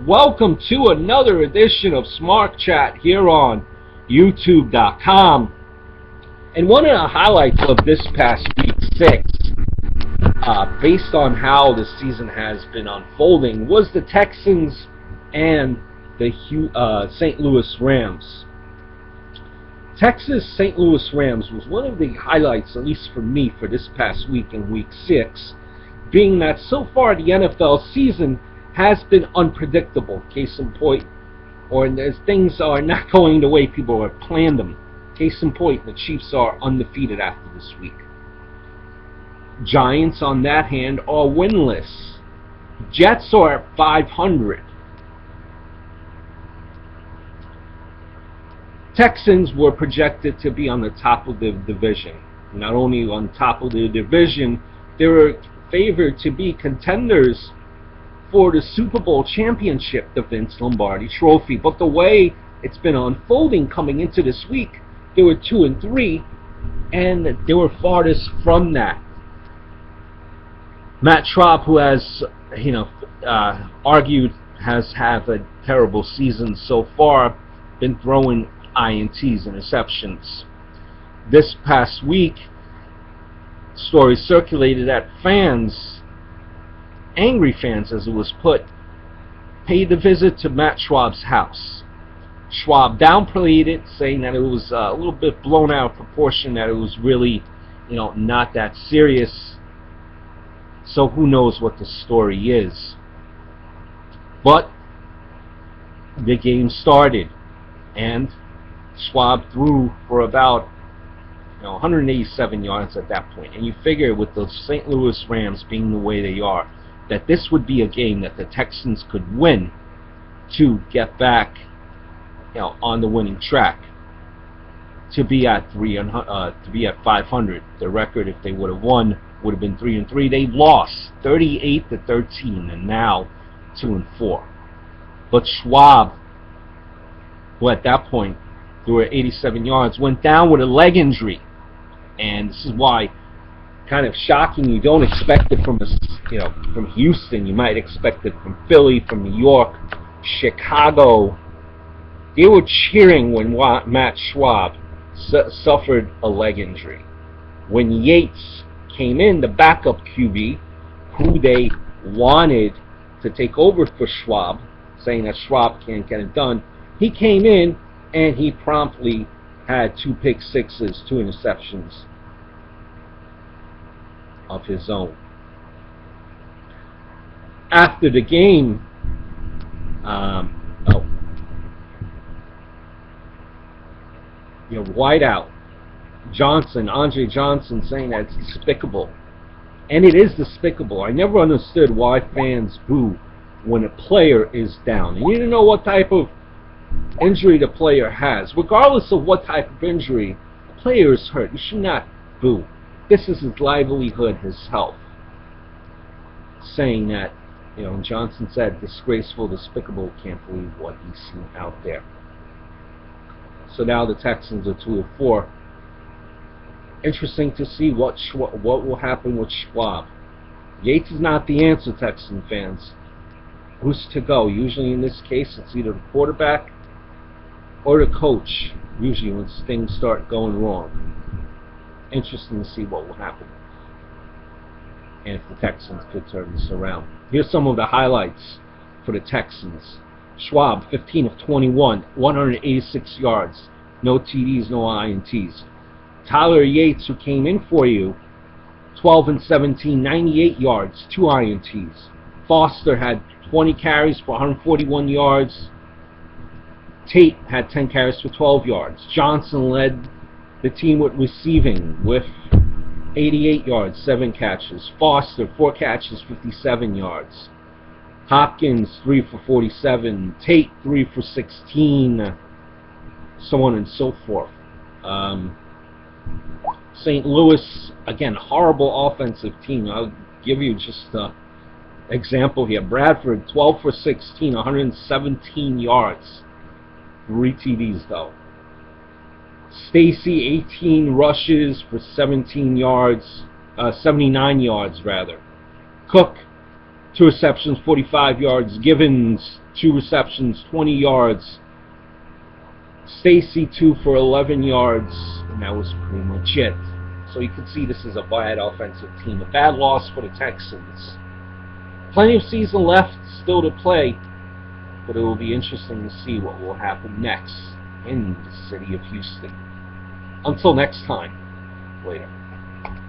Welcome to another edition of Smart Chat here on YouTube.com. And one of the highlights of this past week 6, based on how the season has been unfolding, was the Texans and the St. Louis Rams. Texas St. Louis Rams was one of the highlights, at least for me, for this past week in week 6, being that so far the NFL season has been unpredictable. Case in point, or things are not going the way people have planned them. Case in point, the Chiefs are undefeated after this week. Giants, on that hand, are winless. Jets are at 500. Texans were projected to be on the top of the division. Not only on top of the division, they were favored to be contenders for the Super Bowl championship, the Vince Lombardi Trophy. But the way it's been unfolding coming into this week, they were 2-3, and they were farthest from that. Matt Schaub, who has argued has had a terrible season so far, been throwing INTs, interceptions. This past week, stories circulated that fans, angry fans as it was put, paid a visit to Matt Schaub's house. Schaub downplayed it, saying that it was a little bit blown out of proportion, that it was really, not that serious. So who knows what the story is. But the game started, and Schaub threw for about 187 yards at that point. And you figure with the St. Louis Rams being the way they are, that this would be a game that the Texans could win to get back on the winning track, to be at 500. The record, if they would have won, would have been 3-3. They lost 38-13, and now 2-4. But Schaub, who at that point threw at 87 yards, went down with a leg injury, and this is why kind of shocking. You don't expect it from from Houston. You might expect it from Philly, from New York, Chicago. They were cheering when Matt Schaub suffered a leg injury. When Yates came in, the backup QB, who they wanted to take over for Schaub, saying that Schaub can't get it done, he came in and he promptly had 2 pick sixes, 2 interceptions of his own. After the game, wideout Andre Johnson, saying that it's despicable. And it is despicable. I never understood why fans boo when a player is down. And you don't know what type of injury the player has. Regardless of what type of injury, the player is hurt. You should not boo. This is his livelihood, his health. Saying that, Johnson said, disgraceful, despicable, can't believe what he's seen out there. So now the Texans are 2-4. Interesting to see what will happen with Schaub. Yates is not the answer, Texan fans. Who's to go? Usually in this case, it's either the quarterback or the coach, usually when things start going wrong. Interesting to see what will happen, and if the Texans could turn this around. Here's some of the highlights for the Texans. Schaub, 15 of 21, 186 yards, no TDs, no INTs. Tyler Yates, who came in for you, 12 and 17, 98 yards, 2 INTs. Foster had 20 carries for 141 yards. Tate had 10 carries for 12 yards. Johnson led the team with receiving with 88 yards, 7 catches. Foster, 4 catches, 57 yards. Hopkins, 3 for 47. Tate, 3 for 16. So on and so forth. St. Louis, again, horrible offensive team. I'll give you just an example here. Bradford, 12 for 16, 117 yards. 3 TDs, though. Stacy, 18 rushes for 17 yards, 79 yards rather. Cook, 2 receptions, 45 yards. Givens, 2 receptions, 20 yards. Stacy, 2 for 11 yards. And that was pretty much it. So you can see this is a bad offensive team. A bad loss for the Texans. Plenty of season left still to play. But it will be interesting to see what will happen next in the city of Houston. Until next time, later.